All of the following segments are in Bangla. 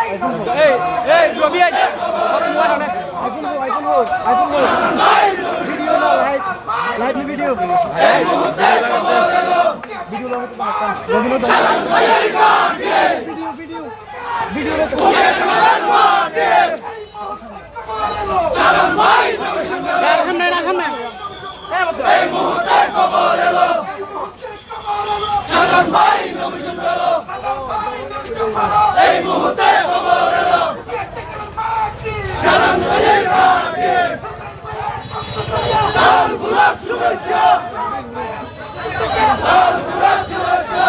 Ê, ê, vừa biết. Có mua thằng này. iPhone vô. Video nào hay? Live video. Đấy. Video lang ito. Video lang ito. রাখান না। এই মুহূর্তে খবর এলো। শাগান ভাই নমিশন পেলো। এই মুহূর্তে খবর এলো। শাগান ভাইয়ের ভাগ্যে লাল গোলাপ শুভেচ্ছা। লাল গোলাপ শুভেচ্ছা।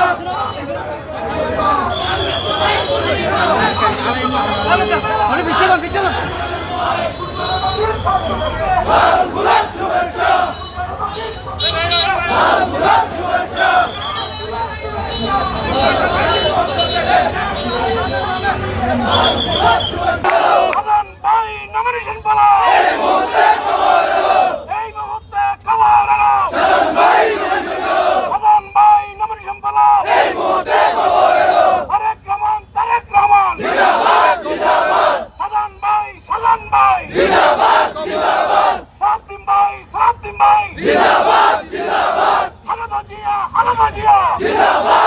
পিছনে লাল গোলাপ শুভেচ্ছা। লাল গোলাপ শুভেচ্ছা। শাগান ভাই নমিনেশন পেলো। এই মুহূর্তে খবর এলো। এই মুহূর্তে খবর এলো। শাগান ভাই নমিনেশন পেলো। শাগান ভাই নমিনেশন পেলো। এই মুহূর্তে খবর এলো। তারেক রহমান জিন্দাবাদ জিন্দাবাদ। শাগান ভাই জিন্দাবাদ জিন্দাবাদ। সালাউদ্দিন ভাই জিন্দাবাদ জিন্দাবাদ। খালেদা জিয়া জিন্দাবাদ।